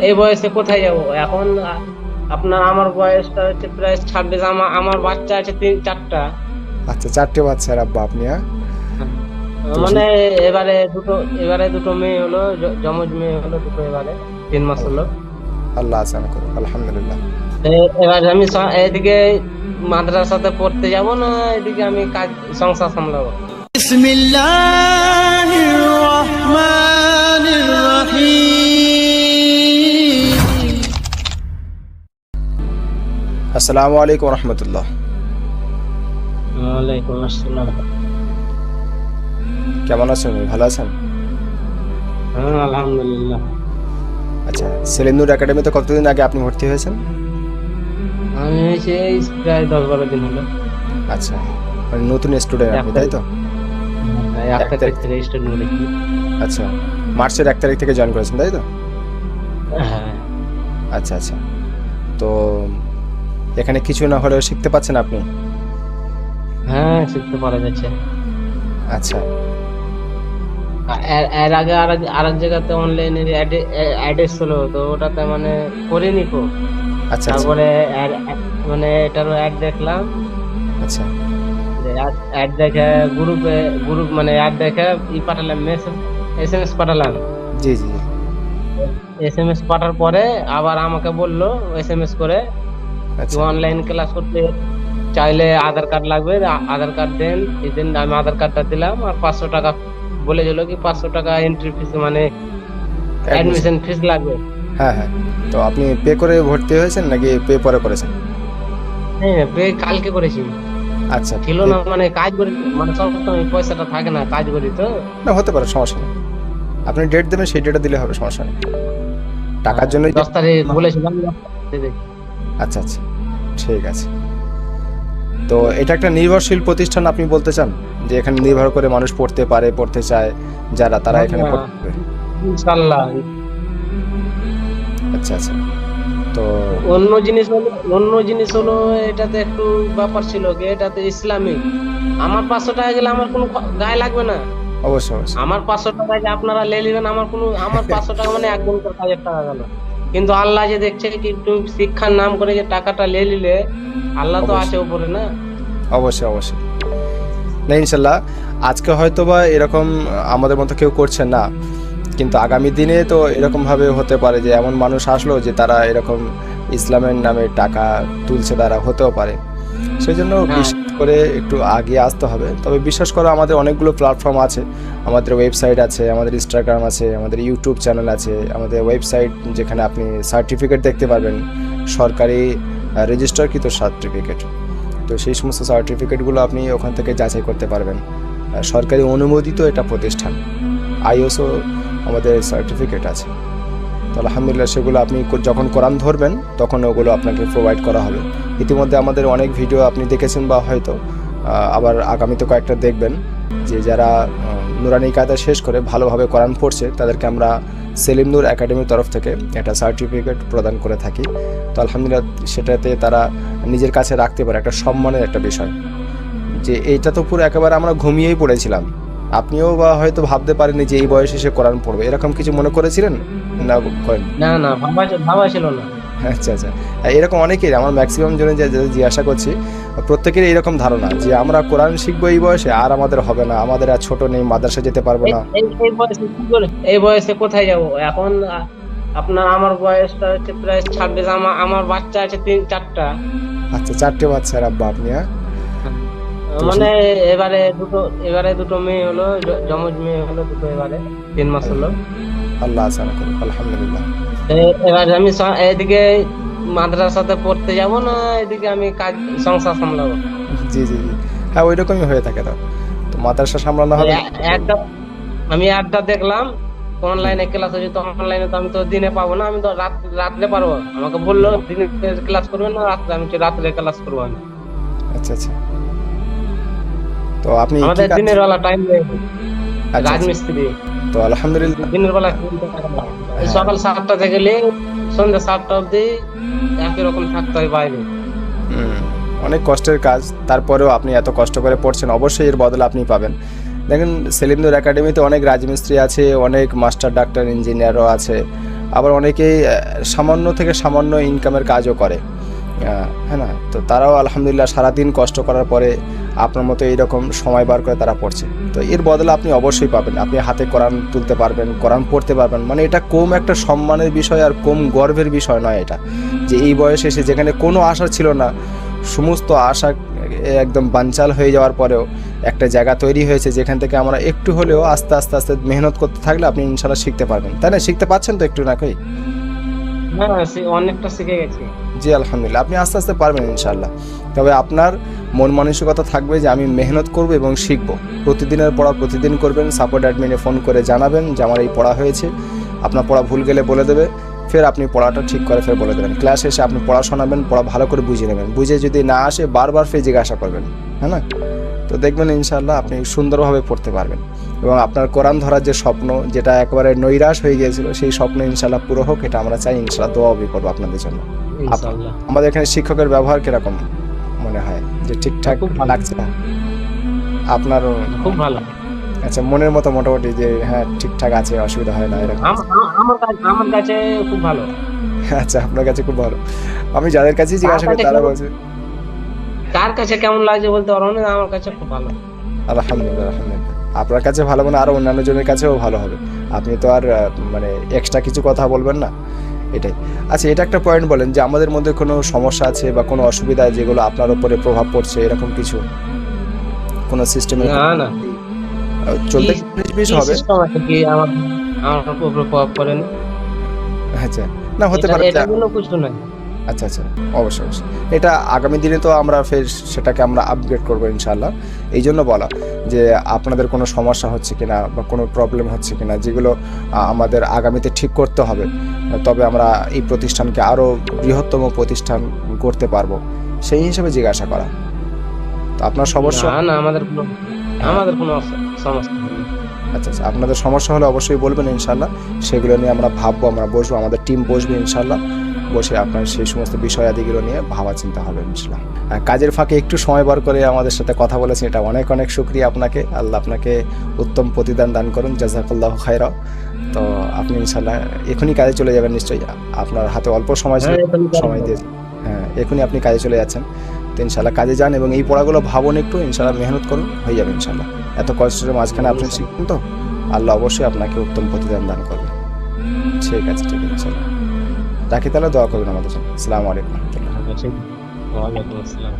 এই বয়সে কোথায় যাব এখন? আপনার আমার বয়সটা হচ্ছে প্রায় 26। আমার আমার বাচ্চা আছে 3-4টা। আচ্ছা, 4টে বাচ্চার আব্বা আপনি, হ্যাঁ? তো মানে এবারে দুটো, এবারে দুটো মেয়ে হলো, যমজ মেয়ে হলো দুটো, এবারে 3 মাস হলো। আল্লাহ আসান করুন, আলহামদুলিল্লাহ। এবার আমি এদিকে মাদ্রাসাতে পড়তে যাব না, এদিকে আমি কাজ সংসার সামলাবো। বিসমিল্লাহির রহমানির রহিম। আসসালামু আলাইকুম রহমতুল্লাহ। ওয়ালাইকুম আসসালাম। কেমন আছেন? ভালো আছেন? হ্যাঁ, আলহামদুলিল্লাহ। আচ্ছা, সেলিম নূর একাডেমিতে কতদিন আগে আপনি ভর্তি হয়েছেন? আমি হয়েছে প্রায় 10-12 দিন হলো। আচ্ছা, মানে নতুন স্টুডেন্ট আপনি, তাই তো? 1 তারিখ থেকে স্টার্ট করেছি। আচ্ছা, মার্চের 1 তারিখ থেকে জয়েন করেছেন, তাই তো? হ্যাঁ আচ্ছা আচ্ছা। তো এখানে কিছু না হলেও শিখতে পাচ্ছেন আপনি? হ্যাঁ, শিখতে পারা যাচ্ছে। আচ্ছা এর আগে আরেক জায়গাতে অনলাইনে অ্যাড ছিল, তো ওটাতে মানে করিনি কো। আচ্ছা। আচ্ছা তারপরে মানে এটারও অ্যাড দেখলাম, আচ্ছা। যে অ্যাড দেখে গ্রুপ মানে অ্যাড দেখে পাঠালাম, SMS পাঠালাম। জি জি জি। SMS পাঠার পরে আবার আমাকে বললো SMS করে, আচ্ছা অনলাইন ক্লাস করতে চাইলে আধার কার্ড লাগবে, আধার কার্ড দেন। এদিন আমি আধার কার্ডটা দিলাম, আর 500 টাকা বলে দিল, কি 500 টাকা এন্ট্রি ফিস মানে অ্যাডমিশন ফিস লাগবে। হ্যাঁ হ্যাঁ। তো আপনি পে করে ভর্তি হয়েছেন নাকি পে পরে করেছেন? হ্যাঁ, কালকে করেছি। আচ্ছা, ছিল না মানে কাজ করি, মানে সবসময় পয়সাটা থাকে না, কাজ করি তো। না, হতে পারে, সমস্যা নেই। আপনি ডেট দেবেন, সেই ডেটটা দিলে হবে, সমস্যা নেই। টাকার জন্য 10 তারিখ বলেছিলাম। আচ্ছা আচ্ছা, ঠিক আছে। তো এটা একটা নির্ভরশীল প্রতিষ্ঠান আপনি বলতে চান, যে এখানে নির্ভর করে মানুষ পড়তে পারে, পড়তে চায় যারা, তারা এখানে পড়তে পারে? ইনশাআল্লাহ। আচ্ছা আচ্ছা। তো অন্য জিনিস হলো এটাতে একটু ব্যাপার ছিল কি, এটাতে ইসলামিক। আমার 500 টাকা গেলে আমার কোনো গায়ে লাগবে না। অবশ্যই অবশ্যই। আমার 500 টাকা যে আপনারা লে নেবেন, আমার 500 টাকা মানে একদম 1000 টাকা গেল। কিন্তু আল্লাহ যে দেখছে কি তুমি শিক্ষার নাম করে যে টাকাটা লে নিলে, আল্লাহ তো আছে উপরে না। অবশ্যই অবশ্যই। না, ইনশাল্লাহ আজকে হয়তো বা এরকম আমাদের মতো কেউ করছে না, কিন্তু আগামী দিনে তো এরকম ভাবে হতে পারে যে এমন মানুষ আসলো যে তারা এরকম ইসলামের নামে টাকা তুলছে, তারা হতেও পারে। সেই জন্য বিশেষ করে একটু আগে আসতে হবে। তবে বিশ্বাস করো, আমাদের অনেকগুলো প্ল্যাটফর্ম আছে, আমাদের ওয়েবসাইট আছে, আমাদের ইনস্টাগ্রাম আছে, আমাদের ইউটিউব চ্যানেল আছে, আমাদের ওয়েবসাইট যেখানে আপনি সার্টিফিকেট দেখতে পারবেন, সরকারি রেজিস্টারকৃত সার্টিফিকেট। তো সেই সমস্ত সার্টিফিকেটগুলো আপনি ওখান থেকে যাচাই করতে পারবেন। সরকারি অনুমোদিত এটা প্রতিষ্ঠান, আইএসও আমাদের সার্টিফিকেট আছে। তো আলহামদুলিল্লাহ, সেগুলো আপনি যখন কোরআন ধরবেন তখন ওগুলো আপনাকে প্রোভাইড করা হবে। ইতিমধ্যে আমাদের অনেক ভিডিও আপনি দেখেছেন বা হয়তো আবার আগামীতে কয়েকটা দেখবেন, যে যারা নুরানি কায়দা শেষ করে ভালোভাবে কোরআন পড়ছে তাদেরকে আমরা সেলিম নূর একাডেমির তরফ থেকে একটা সার্টিফিকেট প্রদান করে থাকি। তো আলহামদুলিল্লাহ, সেটাতে তারা নিজের কাছে রাখতে পারে, একটা সম্মানের একটা বিষয়। যে এইটা তো পুরো একেবারে আমরা ঘুমিয়েই পড়েছিলাম, আপনিও বা হয়তো ভাবতে পারেননি যে এই বয়সে সে কোরআন পড়বে, এরকম কিছু মনে করেছিলেন না? করেন? না না, ভাবা ছিল না। আচ্ছা আচ্ছা। এরকম অনেকেই, আমার ম্যাক্সিমাম জনে জিজ্ঞাসা করছি, প্রত্যেকের এরকম ধারণা যে আমরা কোরআন শিখবো এই বয়সে, আর আমাদের হবে না, আমাদের আর ছোট নেই, মাদ্রাসা যেতে পারবো না। এই বয়সে কোথায় যাব এখন? আপনার আমার বয়সটা হচ্ছে প্রায় 26। আমার বাচ্চা আছে 3-4টা। আচ্ছা, 4টে বাচ্চার আব্বা আপনি, হ্যাঁ? মানে এবারে দুটো মেয়ে হলো, যমজ মেয়ে হলো দুটো, এবারে 3 মাস হলো। আল্লাহ আসান করুন, আলহামদুলিল্লাহ। এবার আমি এদিকে মাদ্রাসাতে পড়তে যাব না, এদিকে আমি কাজ সংসার সামলাবো। জি জি জি। হ্যাঁ, ওই রকমই হয়ে থাকে। তো মাদ্রাসা সামলানো হবে। আমি একটা দেখলাম অনলাইনে ক্লাস হচ্ছে, তো অনলাইনে তো আমি তো দিনে পাবো না, আমি তো রাত্রে পারবো। আমাকে বললো দিনে ক্লাস করবেন না, রাত্রে। আমি রাত্রে ক্লাস করবো আমি। আচ্ছা আচ্ছা। তো আপনি আমাদের দিনের বেলা টাইম রাজমিস্ত্রি, তো আলহামদুলিল্লাহ দিনের বেলা সকাল 7টা থেকে সন্ধ্যা 7টা অবধি একই রকম থাকতে হয় বাইরে। অনেক কষ্টের কাজ, তারপরেও আপনি এত কষ্ট করে পড়ছেন, অবশ্যই এর বদলে আপনি পাবেন। দেখেন, সেলিম নূর একাডেমিতে অনেক রাজমিস্ত্রি আছে, অনেক মাস্টার, ডাক্তার, ইঞ্জিনিয়ারও আছে, আবার অনেকেই সামান্য থেকে সামান্য ইনকামের কাজও করে, হ্যাঁ না, তো তারাও আলহামদুলিল্লাহ সারাদিন কষ্ট করার পরে আপনার মতো এইরকম সময় বার করে তারা পড়ছে। তো এর বদলে আপনি অবশ্যই পাবেন, আপনি হাতে কোরআন তুলতে পারবেন, কোরআন পড়তে পারবেন, মানে এটা কম একটা সম্মানের বিষয় আর কম গর্বের বিষয় নয় এটা, যে এই বয়সে এসে যেখানে কোনো আশা ছিল না, সমস্ত আশা একদম বানচাল হয়ে যাওয়ার পরেও একটা জায়গা তৈরি হয়েছে যেখান থেকে আমরা একটু হলেও আস্তে আস্তে আস্তে মেহনত করতে থাকলে আপনি ইনশাল্লাহ শিখতে পারবেন, তাই না? শিখতে পাচ্ছেন তো একটু না কই? হ্যাঁ, অনেকটা শিখে গেছি। জি আলহামদুলিল্লাহ, আপনি আস্তে আস্তে পারবেন ইনশাল্লাহ। তবে আপনার মন মানসিকতা থাকবে যে আমি মেহনত করব এবং শিখব। প্রতিদিনের পড়া প্রতিদিন করবেন, সাপোর্ট অ্যাডমিনে ফোন করে জানাবেন যে আমার এই পড়া হয়েছে, আপনার পড়া ভুল গেলে বলে দেবে, ফের আপনি পড়াটা ঠিক করে ফের বলে দেবেন। ক্লাস এসে আপনি পড়া শোনাবেন, পড়া ভালো করে বুঝে নেবেন, বুঝে যদি না আসে বারবার ফের জিজ্ঞাসা করবেন, হ্যাঁ না? তো দেখবেন ইনশাল্লাহ আপনি সুন্দরভাবে পড়তে পারবেন এবং আপনার কোরআন ধরার যে স্বপ্ন, যেটা একেবারে নৈরাশ হয়ে গিয়েছিল, সেই স্বপ্ন ইনশাল্লাহ পুরো হোক, এটা আমরা চাই। ইনশাল্লাহ দোয়াও করবো আপনাদের জন্য। ইনশাআল্লাহ। আমাদের এখানে শিক্ষকের ব্যবহার কিরকম মনে হয়, যে ঠিকঠাক খুব ভালো। লাগছে না আপনার? খুব ভালো। আচ্ছা, মনের মতো মোটামুটি যে হ্যাঁ ঠিকঠাক আছে, অসুবিধা হয় না এরকম? আমার কাছে খুব ভালো। আচ্ছা, আপনার কাছে খুব ভালো। আমি যাদের কাছেই জিজ্ঞাসা করি তারা বলছে কার কাছে কেমন লাগছে বলতে পারবো না, আমার কাছে খুব ভালো। আলহামদুলিল্লাহ আলহামদুলিল্লাহ। আপনার কাছে ভালো মানে আরো অন্যান্য জনের কাছেও ভালো হবে, আপনি তো আর মানে এক্সট্রা কিছু কথা বলবেন না, এটাই। আচ্ছা, এটা একটা পয়েন্ট বলেন যে আমাদের মধ্যে কোনো সমস্যা আছে বা কোনো অসুবিধা যেগুলো আপনার উপরে প্রভাব পড়ছে, এরকম কিছু কোনো সিস্টেমে না না, চলতে বেশ হবে? সিস্টেম আছে কি আমার উপর প্রভাব পড়েনি? আচ্ছা, না হতে পারে এটা কোনো কিছু নাই। আচ্ছা আচ্ছা, অবশ্যই অবশ্যই। এটা আগামী দিনে তো আমরা ফের সেটাকে আমরা আপগ্রেড করবো ইনশাআল্লাহ। এই জন্য বলা যে আপনাদের কোনো সমস্যা হচ্ছে কিনা বা কোনো প্রবলেম হচ্ছে কিনা, যেগুলো আমাদের আগামীতে ঠিক করতে হবে, তবে আমরা এই প্রতিষ্ঠানকে আরও বৃহত্তম প্রতিষ্ঠান করতে পারবো, সেই হিসেবে জিজ্ঞাসা করা। তো আপনার সমস্যা? না না, আমাদের কোনো সমস্যা নেই। আচ্ছা আচ্ছা, আপনাদের সমস্যা হলে অবশ্যই বলবেন ইনশাআল্লাহ, সেগুলো নিয়ে আমরা ভাববো, আমরা বসবো, আমাদের টিম বসবে ইনশাআল্লাহ, বসে আপনার সেই সমস্ত বিষয়াদিগুলো নিয়ে ভাবা চিন্তা হবে ইনশাআল্লাহ। কাজের ফাঁকে একটু সময় বার করে আমাদের সাথে কথা বলেছেন, এটা অনেক অনেক শুকরিয়া আপনাকে। আল্লাহ আপনাকে উত্তম প্রতিদান দান করুন, জাযাকাল্লাহু খায়রা। তো আপনি ইনশাআল্লাহ এখনই কাজে চলে যাবেন নিশ্চয়ই, আপনার হাতে অল্প সময় ছিল, সময় দিয়ে, হ্যাঁ এখনই আপনি কাজে চলে যাচ্ছেন। তো ইনশাআল্লাহ কাজে যান এবং এই পড়াগুলো ভাবুন একটু, ইনশাআল্লাহ মেহনত করুন, হয়ে যাবে ইনশাআল্লাহ। এত কষ্টের মাঝখানে আপনি শিখবেন তো, আল্লাহ অবশ্যই আপনাকে উত্তম প্রতিদান দান করবে। ঠিক আছে, ঠিক আছে, ইনশাআল্লাহ রাখি তাহলে, দোয়া করবেন আমাদের জন্য। আসসালামু আলাইকুম। ওয়ালাইকুম আসসালাম।